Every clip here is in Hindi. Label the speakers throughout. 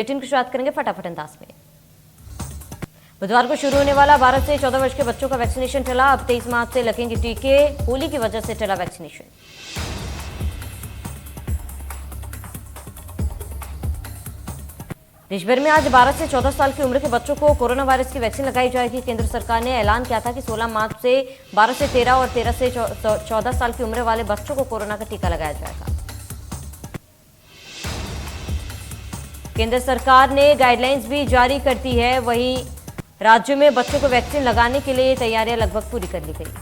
Speaker 1: बुलेटिन की शुरुआत करेंगे फटाफट अंदाज में। बुधवार को शुरू होने वाला 12 से 14 वर्ष के बच्चों का वैक्सीनेशन टला। अब 23 मार्च से लगेंगे टीके। होली की वजह से टला वैक्सीनेशन। देश भर में आज 12 से 14 साल की उम्र के बच्चों को कोरोना वायरस की वैक्सीन लगाई जाएगी। केंद्र सरकार ने ऐलान किया था कि 16 मार्च से 12 से 13 और 13 से 14 साल की उम्र वाले बच्चों को कोरोना का टीका लगाया जाएगा। केंद्र सरकार ने गाइडलाइंस भी जारी कर दी है। वहीं राज्यों में बच्चों को वैक्सीन लगाने के लिए तैयारियां लगभग पूरी कर ली गई।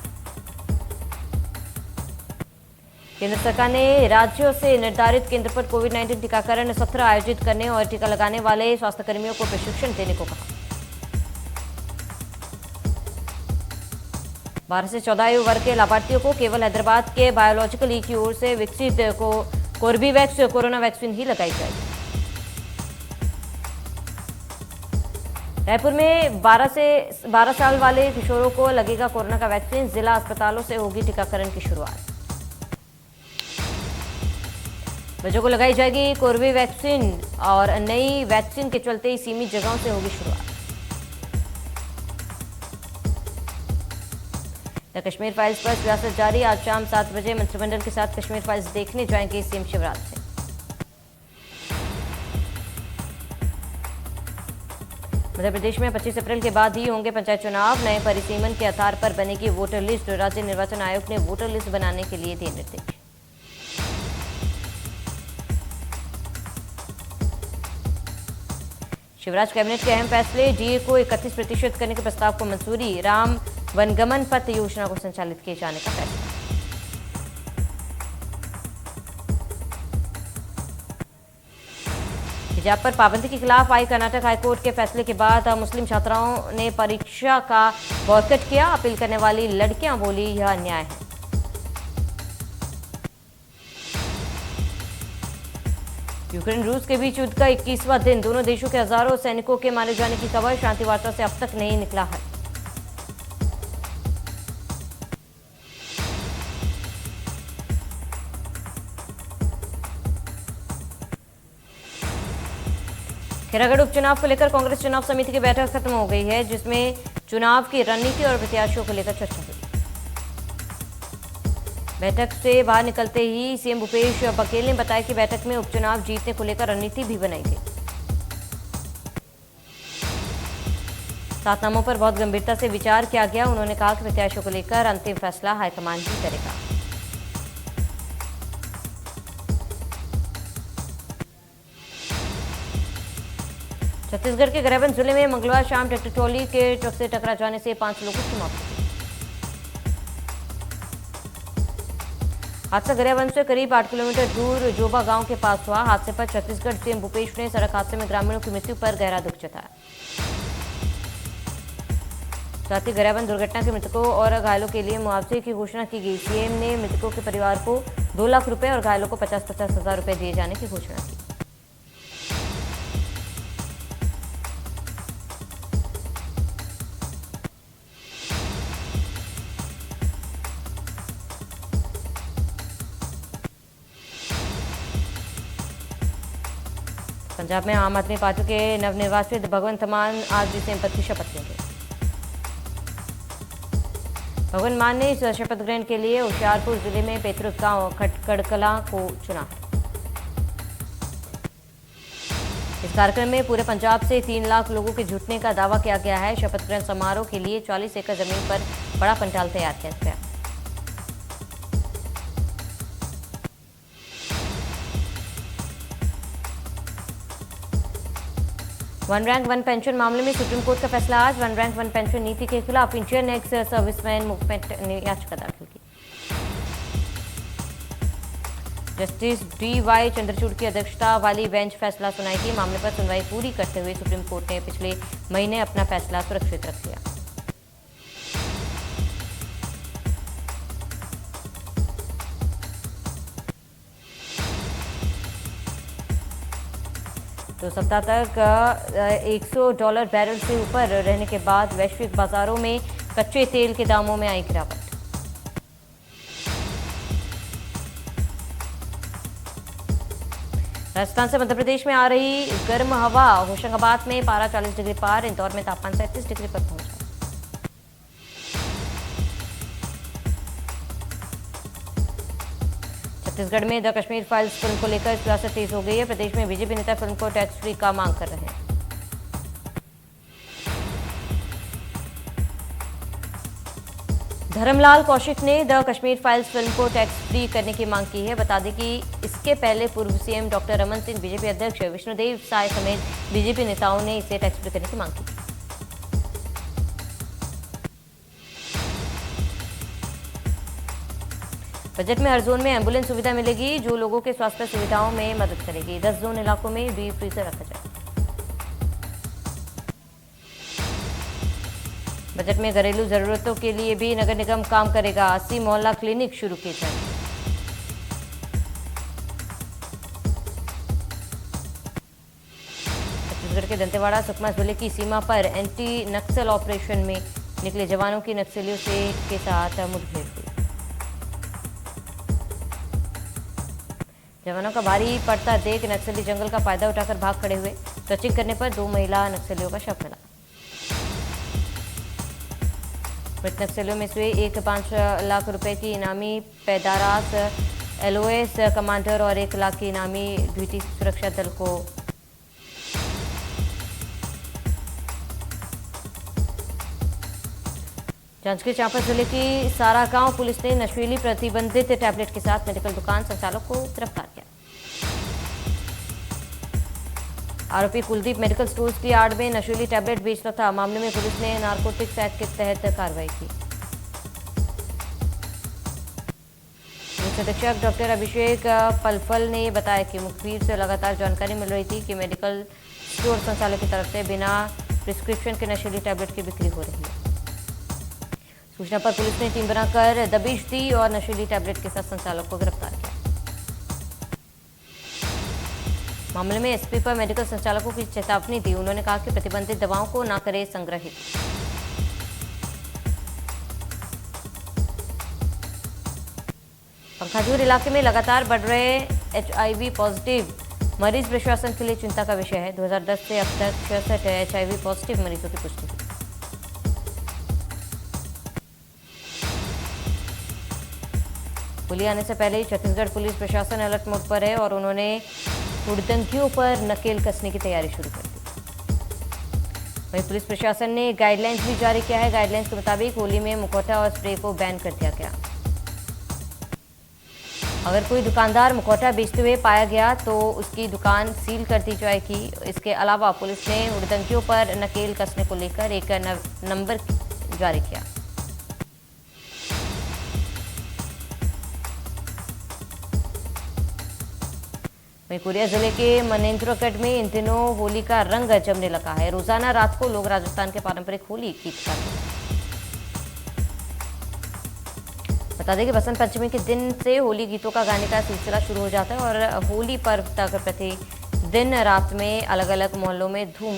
Speaker 1: केंद्र सरकार ने राज्यों से निर्धारित केंद्र पर कोविड-19 टीकाकरण सत्र आयोजित करने और टीका लगाने वाले स्वास्थ्यकर्मियों को प्रशिक्षण देने को कहा। 12 से 14 आयु वर्ग के लाभार्थियों को केवल हैदराबाद के बायोलॉजिकल ई की ओर से विकसित कोर्बीवैक्स कोरोना वैक्सीन ही लगाई जाएगी। रायपुर में 12 साल वाले किशोरों को लगेगा कोरोना का वैक्सीन। जिला अस्पतालों से होगी टीकाकरण की शुरुआत। बच्चों को लगाई जाएगी कोर्बी वैक्सीन और नई वैक्सीन के चलते ही सीमित जगहों से होगी शुरुआत। द कश्मीर फाइल्स पर सियासत जारी। आज शाम 7 बजे मंत्रिमंडल के साथ कश्मीर फाइल्स देखने जाएंगे सीएम शिवराज सिंह। मध्य प्रदेश में 25 अप्रैल के बाद ही होंगे पंचायत चुनाव। नए परिसीमन के आधार पर बनेगी वोटर लिस्ट। राज्य निर्वाचन आयोग ने वोटर लिस्ट बनाने के लिए दिए निर्देश। शिवराज कैबिनेट के अहम फैसले। डीए को 31% करने के प्रस्ताव को मंजूरी। राम वनगमन पथ योजना को संचालित किए जाने का फैसला। हिजाब पर पाबंदी के खिलाफ आई कर्नाटक हाईकोर्ट के फैसले के बाद मुस्लिम छात्राओं ने परीक्षा का बॉयकॉट किया। अपील करने वाली लड़कियां बोली यह अन्याय है। यूक्रेन रूस के बीच युद्ध का 21वां दिन। दोनों देशों के हजारों सैनिकों के मारे जाने की खबर। शांति वार्ता से अब तक नहीं निकला है। खैरागढ़ उपचुनाव को लेकर कांग्रेस चुनाव समिति की बैठक खत्म हो गई है, जिसमें चुनाव की रणनीति और प्रत्याशियों को लेकर चर्चा हुई। बैठक से बाहर निकलते ही सीएम भूपेश बघेल ने बताया कि बैठक में उपचुनाव जीतने को लेकर रणनीति भी बनाई गई। 7 नामों पर बहुत गंभीरता से विचार किया गया। उन्होंने कहा कि प्रत्याशियों को लेकर अंतिम फैसला हाईकमान ही करेगा। छत्तीसगढ़ के गरियाबंद जिले में मंगलवार शाम ट्रैक्टर ट्रॉली के ट्रक से टकरा जाने से 5 लोगों की मौत हो गई। हादसा गरियाबंद से करीब 8 किलोमीटर दूर जोबा गांव के पास हुआ। हादसे पर छत्तीसगढ़ सीएम भूपेश ने सड़क हादसे में ग्रामीणों की मृत्यु पर गहरा दुख जताया। साथ ही गरियाबंद दुर्घटना के मृतकों और घायलों के लिए मुआवजे की घोषणा की गई। सीएम ने मृतकों के परिवार को 2 लाख रुपए और घायलों को 50-50 हजार रुपए दिए जाने की घोषणा की। पंजाब में आम आदमी पार्टी के नवनिर्वाचित भगवंत मान आज सीएम पद की शपथ लेंगे। भगवंत मान ने इस शपथ ग्रहण के लिए होशियारपुर जिले में पैतृक गांव खटकड़कला को चुना है। इस कार्यक्रम में पूरे पंजाब से 3 लाख लोगों के जुटने का दावा किया गया है। शपथ ग्रहण समारोह के लिए 40 एकड़ जमीन पर बड़ा पंडाल तैयार किया गया। वन रैंक वन पेंशन मामले में सुप्रीम कोर्ट का फैसला आज। वन रैंक वन पेंशन नीति के खिलाफ इंडियन एक्स सर्विसमैन मूवमेंट ने याचिका दाखिल की। जस्टिस DY चंद्रचूड़ की अध्यक्षता वाली बेंच फैसला सुनाएगी। मामले पर सुनवाई पूरी करते हुए सुप्रीम कोर्ट ने पिछले महीने अपना फैसला सुरक्षित रख लिया। तो सप्ताह तक $100 बैरल से ऊपर रहने के बाद वैश्विक बाजारों में कच्चे तेल के दामों में आई गिरावट। राजस्थान से मध्य प्रदेश में आ रही गर्म हवा, होशंगाबाद में पारा 40 डिग्री पार, इंदौर में तापमान 37 डिग्री पर पहुंचा। छत्तीसगढ़ में द कश्मीर फाइल्स फिल्म को लेकर सियासत तेज हो गई है। प्रदेश में बीजेपी नेता फिल्म को टैक्स फ्री का मांग कर रहे हैं। धर्मलाल कौशिक ने द कश्मीर फाइल्स फिल्म को टैक्स फ्री करने की मांग की है। बता दें कि इसके पहले पूर्व CM doctor Raman Singh, BJP अध्यक्ष विष्णुदेव साय समेत बीजेपी नेताओं ने इसे टैक्स फ्री करने की मांग की। बजट में हर जोन में एम्बुलेंस सुविधा मिलेगी, जो लोगों के स्वास्थ्य सुविधाओं में मदद करेगी। 10 जोन इलाकों में डीप फ्रीजर रखा जाए। बजट में घरेलू जरूरतों के लिए भी नगर निगम काम करेगा। 80 मोहल्ला क्लिनिक शुरू किए जाएंगे। छत्तीसगढ़ के दंतेवाड़ा सुकमा जिले की सीमा पर एंटी नक्सल ऑपरेशन में निकले जवानों की नक्सलियों के साथ मुठभेड़ हुई। जवानों का भारी पड़ता देख नक्सली जंगल का फायदा उठाकर भाग खड़े हुए। सर्चिंग करने पर 2 महिला नक्सलियों का शव मिला। मृत नक्सलियों में से एक 5 लाख रुपए की इनामी पैदारास एलओएस कमांडर और 1 लाख की इनामी ड्यूटी सुरक्षा दल को जांजगीर चांपा जिले की सारागांव पुलिस ने नशीली प्रतिबंधित टैबलेट के साथ मेडिकल दुकान संचालक को गिरफ्तार किया। आरोपी कुलदीप मेडिकल स्टोर्स की आड़ में नशीली टैबलेट बेचता था। मामले में पुलिस ने नारकोटिक्स एक्ट के तहत कार्रवाई की। पुलिस अधीक्षक डॉक्टर अभिषेक पलफल ने बताया कि मुखबिर से लगातार जानकारी मिल रही थी कि मेडिकल स्टोर संचालक की तरफ से बिना प्रिस्क्रिप्शन के नशीली टैबलेट की बिक्री हो रही है। सूचना पर पुलिस ने टीम बनाकर दबिश दी और नशीली टैबलेट के साथ संचालक को गिरफ्तार किया। मामले में एसपी पर मेडिकल संचालकों की चेतावनी दी। उन्होंने कहा कि प्रतिबंधित दवाओं को न करें संग्रहित। पंखाजूर इलाके में लगातार बढ़ रहे एचआईवी पॉजिटिव मरीज प्रशासन के लिए चिंता का विषय है। 2010 से अब तक 66 एचआईवी पॉजिटिव मरीजों की पुष्टि हुई। होली आने से पहले ही छत्तीसगढ़ पुलिस प्रशासन अलर्ट मोड पर है और उन्होंने हुड़दंगियों पर नकेल कसने की तैयारी शुरू कर दी। वहीं पुलिस प्रशासन ने गाइडलाइंस भी जारी किया है। गाइडलाइंस के मुताबिक होली में मुखौटा और स्प्रे को बैन कर दिया गया। अगर कोई दुकानदार मुखौटा बेचते हुए पाया गया तो उसकी दुकान सील कर दी जाएगी। इसके अलावा पुलिस ने हुड़दंगियों पर नकेल कसने को लेकर एक नंबर जारी किया। वहीं कोरिया जिले के मनेन्द्रगढ़ में इन दिनों होली का रंग जमने लगा है। रोजाना रात को लोग राजस्थान के पारंपरिक होली गीत गाते हैं। बता दें कि बसंत पंचमी के दिन से होली गीतों का गाने का सिलसिला शुरू हो जाता है और होली पर्व तक प्रति दिन रात में अलग अलग मोहल्लों में धूम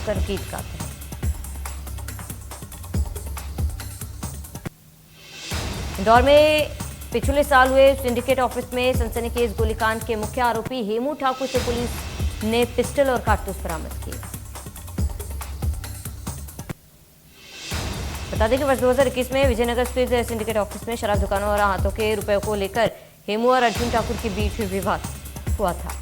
Speaker 1: कर गीत गाते हैं। इंदौर में पिछले साल हुए सिंडिकेट ऑफिस में सनसनीखेज गोलीकांड के मुख्य आरोपी हेमू ठाकुर से पुलिस ने पिस्टल और कारतूस बरामद किए। बता दें कि वर्ष 2021 में विजयनगर स्थित सिंडिकेट ऑफिस में शराब दुकानों और हाथों के रुपयों को लेकर हेमू और अर्जुन ठाकुर के बीच विवाद हुआ था।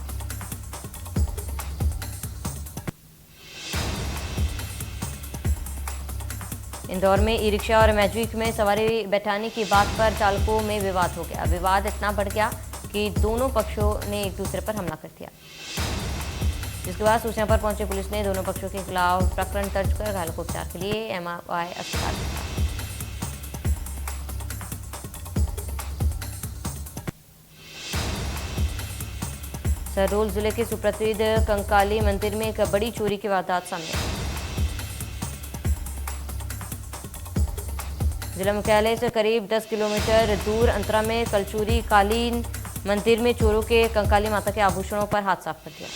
Speaker 1: इंदौर में ई रिक्शा और मैजिक में सवारी बैठाने की बात पर चालकों में विवाद हो गया। विवाद इतना बढ़ गया कि दोनों पक्षों ने एक दूसरे पर हमला कर दिया, जिसके बाद सूचना पर पहुंचे पुलिस ने दोनों पक्षों के खिलाफ प्रकरण दर्ज कर घायलों को उपचार के लिए एमआरआई अस्पताल भेजा। शहडोल जिले के सुप्रसिद्ध कंकाली मंदिर में एक बड़ी चोरी की वारदात सामने आई। जिला मुख्यालय से करीब 10 किलोमीटर दूर अंतरा में कलचूरी कालीन मंदिर में चोरों के कंकाली माता के आभूषणों पर हाथ साफ कर दिया।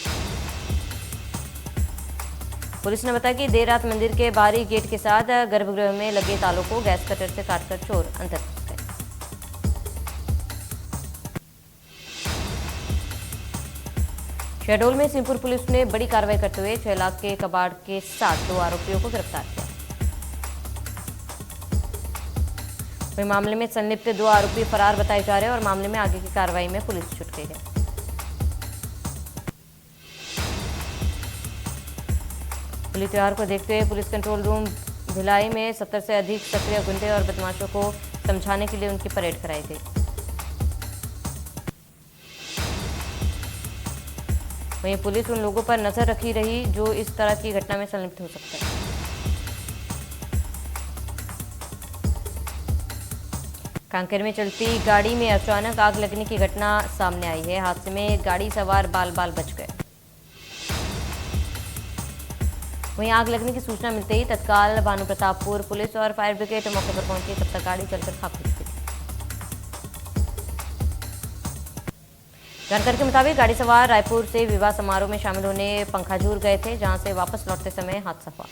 Speaker 1: पुलिस ने बताया कि देर रात मंदिर के बाहरी गेट के साथ गर्भगृह में लगे तालों को गैस कटर से काटकर चोर अंदर घुस गए। शहडोल में सिंहपुर पुलिस ने बड़ी कार्रवाई करते हुए 6 लाख के कबाड़ के साथ 2 आरोपियों को गिरफ्तार किया। वहीं मामले में संलिप्त 2 आरोपी फरार बताए जा रहे हैं और मामले में आगे की कार्रवाई में पुलिस जुट गई है। होली त्योहार को देखते हुए पुलिस कंट्रोल रूम भिलाई में 70 से अधिक सक्रिय गुंडे और बदमाशों को समझाने के लिए उनकी परेड कराई गई। वहीं पुलिस उन लोगों पर नजर रखी रही जो इस तरह की घटना में संलिप्त हो सकते हैं। कांकेर में चलती गाड़ी में अचानक आग लगने की घटना सामने आई है। हादसे में गाड़ी सवार बाल बाल बच गए। वहीं आग लगने की सूचना मिलते ही तत्काल भानु प्रतापपुर पुलिस और फायर ब्रिगेड मौके पर पहुंची। तब तक गाड़ी चलकर खाक हो चुकी थी। जानकारी के मुताबिक गाड़ी सवार रायपुर से विवाह समारोह में शामिल होने पंखाजूर गए थे, जहां से वापस लौटते समय हादसा हुआ।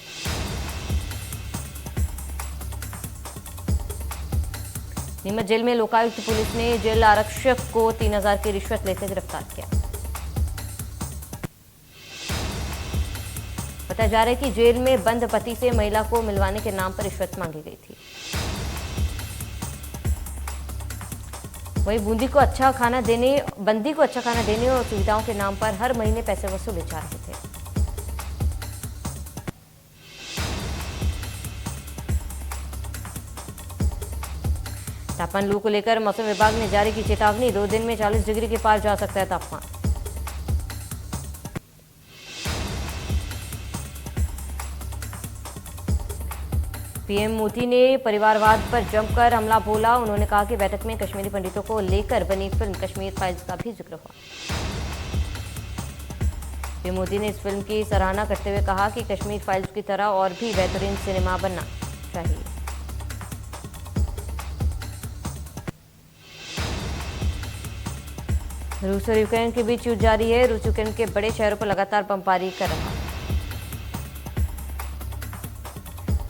Speaker 1: नीमच जेल में लोकायुक्त पुलिस ने जेल आरक्षक को 3000 की रिश्वत लेते गिरफ्तार किया। बताया जा रहा है कि जेल में बंद पति से महिला को मिलवाने के नाम पर रिश्वत मांगी गई थी। वहीं बंदी को अच्छा खाना देने और सुविधाओं के नाम पर हर महीने पैसे वसूले जा रहे थे। तापमान लू को लेकर मौसम विभाग ने जारी की चेतावनी। 2 दिन में 40 डिग्री के पार जा सकता है तापमान। पीएम मोदी ने परिवारवाद पर जमकर हमला बोला। उन्होंने कहा कि बैठक में कश्मीरी पंडितों को लेकर बनी फिल्म कश्मीर फाइल्स का भी जिक्र हुआ। पीएम मोदी ने इस फिल्म की सराहना करते हुए कहा कि कश्मीर फाइल्स की तरह और भी बेहतरीन सिनेमा बनना चाहिए। रूस और यूक्रेन के बीच युद्ध जारी है। रूस यूक्रेन के बड़े शहरों पर लगातार बमबारी कर रहा है।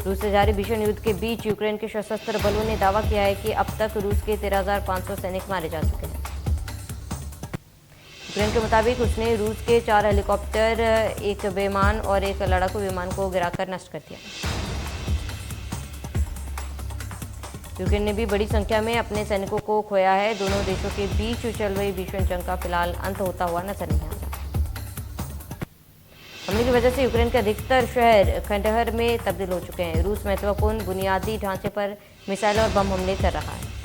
Speaker 1: रूस से जारी भीषण युद्ध के बीच यूक्रेन के सशस्त्र बलों ने दावा किया है कि अब तक रूस के 13,500 सैनिक मारे जा चुके हैं। यूक्रेन के मुताबिक उसने रूस के 4 हेलीकॉप्टर, 1 विमान और 1 लड़ाकू विमान को गिराकर नष्ट कर दिया। यूक्रेन ने भी बड़ी संख्या में अपने सैनिकों को खोया है। दोनों देशों के बीच चल रही भीषण जंग का फिलहाल अंत होता हुआ नजर नहीं आ रहा। हमले की वजह से यूक्रेन के अधिकतर शहर खंडहर में तब्दील हो चुके हैं। रूस महत्वपूर्ण बुनियादी ढांचे पर मिसाइल और बम हमले कर रहा है।